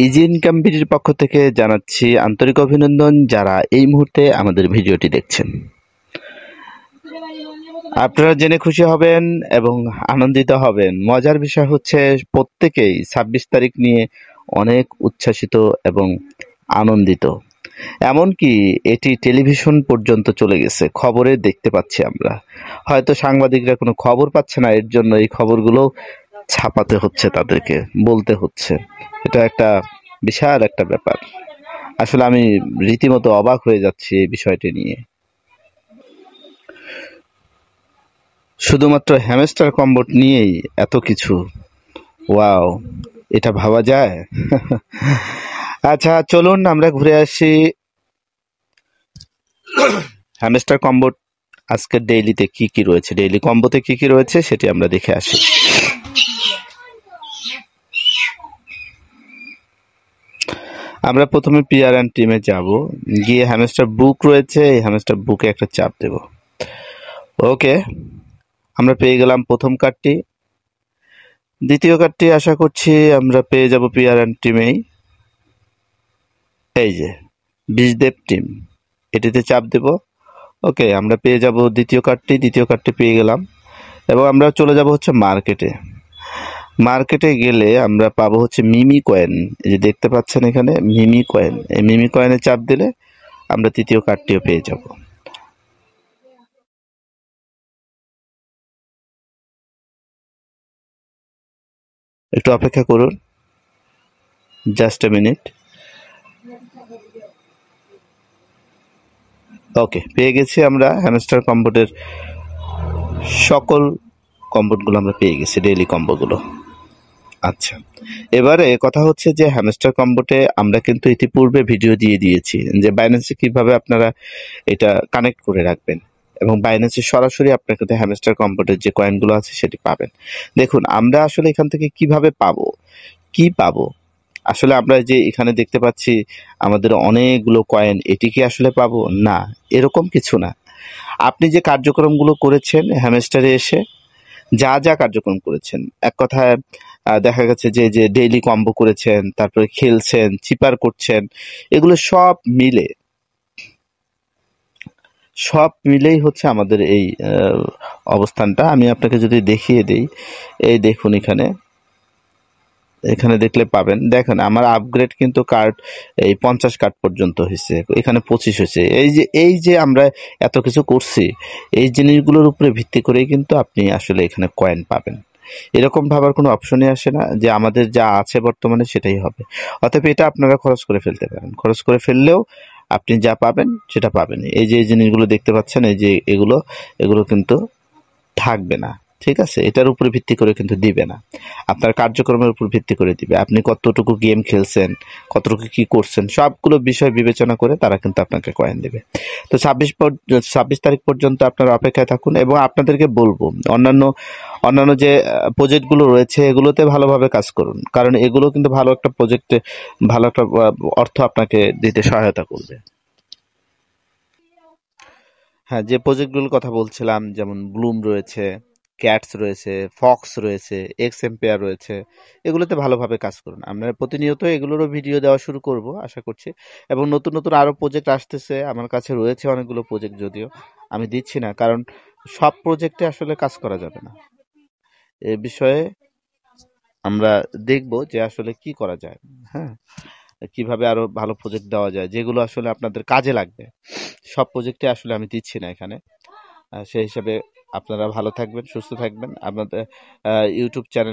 Easy income বিডির পক্ষ থেকে জানাচ্ছি আন্তরিক অভিনন্দন যারা এই মুহূর্তে আমাদের ভিডিওটি দেখছেন। আপনারা জেনে খুশি হবেন এবং আনন্দিত হবেন। মজার বিষয় হচ্ছে প্রত্যেকেই ২৬ তারিখ নিয়ে অনেক উচ্ছ্বাসিত এবং আনন্দিত। এমনকি এটি টেলিভিশন পর্যন্ত চলে গেছে, খবরে দেখতে পাচ্ছি আমরা। হয়তো সাংবাদিকরা কোনো খবর পাচ্ছে না, এর জন্য এই খবরগুলো ছাপাতে হচ্ছে, তাদেরকে বলতে হচ্ছে। এটা একটা বিশাল একটা ব্যাপার। আসলে আমি রীতিমতো অবাক হয়ে যাচ্ছি এই বিষয়টি নিয়ে। শুধুমাত্র হ্যামস্টার কম্বট নিয়েই এত কিছু, ওয়াও, এটা ভাবা যায়? আচ্ছা চলুন আমরা ঘুরে আসি হ্যামস্টার কম্বোট আজকের ডেইলিতে কি কি রয়েছে, ডেইলি কম্বোতে কি কি রয়েছে সেটি আমরা দেখে আসি। আমরা প্রথমে পিআর অ্যান্ড টিমে যাব, গিয়ে হ্যামস্টার বুক রয়েছে, এই হ্যামস্টার বুকে একটা চাপ দেব। ওকে, আমরা পেয়ে গেলাম প্রথম কার্ডটি। দ্বিতীয় কার্ডটি আশা করছি আমরা পেয়ে যাব পিআর অ্যান্ড টিমেই। এই যে বিষদেব টিম, এটিতে চাপ দেব। ওকে, আমরা পেয়ে যাব দ্বিতীয় কার্ডটি, দ্বিতীয় কার্ডটি পেয়ে গেলাম এবং আমরা চলে যাব হচ্ছে মার্কেটে। মার্কেটে গেলে আমরা পাবো হচ্ছে মিমি কয়েন, এই যে দেখতে পাচ্ছেন এখানে মিমি কয়েন, এই মিমি কয়েনে চাপ দিলে আমরা তৃতীয় কার্ডটিও পেয়ে যাব। একটু অপেক্ষা করুন, জাস্ট এ মিনিট। ওকে, পেয়ে গেছি আমরা হ্যামস্টার কম্বোটের সকল কম্বোটগুলো আমরা পেয়ে গেছি, ডেইলি কম্বোগুলো। আচ্ছা, এবারে কথা হচ্ছে যে হ্যামস্টার কম্বোটে আমরা কিন্তু ইতিপূর্বে ভিডিও দিয়ে দিয়েছি যে বাইন্যান্সে কিভাবে আপনারা এটা কানেক্ট করে রাখবেন এবং বাইন্যান্সে সরাসরি আপনার কাছে হ্যামস্টার কম্বোটের যে কয়েনগুলো আছে সেটি পাবেন। দেখুন আমরা আসলে এখান থেকে কিভাবে পাবো, কি পাবো, আসলে আমরা যে এখানে দেখতে পাচ্ছি আমাদের অনেকগুলো কয়েন, এটি কি আসলে পাবো? না, এরকম কিছু না। আপনি যে কার্যক্রমগুলো করেছেন হ্যামস্টারে এসে, যা যা কার্যক্রম করেছেন, এক কথায় দেখা গেছে যে যে ডেইলি কম্বো করেছেন, তারপরে খেলছেন, চিপার করছেন, এগুলো সব মিলেই হচ্ছে আমাদের এই অবস্থানটা। আমি আপনাকে যদি দেখিয়ে দিই, এই দেখুন এখানে দেখলে পাবেন, দেখেন আমার আপগ্রেড কিন্তু কার্ড এই 50 কার্ড পর্যন্ত হয়েছে, এখানে 25 হয়েছে। এই যে আমরা এত কিছু করছি, এই জিনিসগুলোর উপরে ভিত্তি করেই কিন্তু আপনি আসলে এখানে কয়েন পাবেন। এরকম ভাবার কোনো অপশনই আসে না যে আমাদের যা আছে বর্তমানে সেটাই হবে। অতএব এটা আপনারা খরচ করে ফেলতে পারেন, খরচ করে ফেললেও আপনি যা পাবেন সেটা পাবেন। এই যে এই জিনিসগুলো দেখতে পাচ্ছেন, এই যে এগুলো কিন্তু থাকবে না, ঠিক আছে? এটার উপরে ভিত্তি করে কিন্তু দিবে না, আপনার কার্যক্রমের উপর ভিত্তি করে দিবে। আপনি কতটুকু গেম খেলছেন, কতটুকু কি করছেন, সবগুলো বিষয় বিবেচনা করে তারা কিন্তু আপনাকে কয়েন দেবে। তো 26 তারিখ পর্যন্ত আপনারা অপেক্ষায় থাকুন এবং আপনাদেরকে বলবো অন্যান্য যে প্রজেক্টগুলো রয়েছে এগুলোতে ভালোভাবে কাজ করুন, কারণ এগুলো কিন্তু ভালো একটা প্রজেক্টে ভালো একটা অর্থ আপনাকে দিতে সহায়তা করবে। হ্যাঁ, যে প্রজেক্টগুলোর কথা বলছিলাম, যেমন ব্লুম রয়েছে, ক্যাটস রয়েছে, ফক্স রয়েছে, এক্স এম্পেয়ার রয়েছে, এগুলোতে ভালোভাবে কাজ করুন। আমরা প্রতিনিয়ত এগুলোরও ভিডিও দেওয়া শুরু করব আশা করছি, এবং নতুন নতুন আরও প্রজেক্ট আসতেছে। আমার কাছে রয়েছে অনেকগুলো প্রজেক্ট, যদিও আমি দিচ্ছি না, কারণ সব প্রজেক্টে আসলে কাজ করা যাবে না। এ বিষয়ে আমরা দেখব যে আসলে কি করা যায়, হ্যাঁ, কিভাবে আরো ভালো প্রজেক্ট দেওয়া যায় যেগুলো আসলে আপনাদের কাজে লাগবে। সব প্রজেক্টে আসলে আমি দিচ্ছি না এখানে। সেই হিসাবে আপনারা ভালো থাকবেন, সুস্থ থাকবেন। আপনাদের ইউটিউব চ্যানেল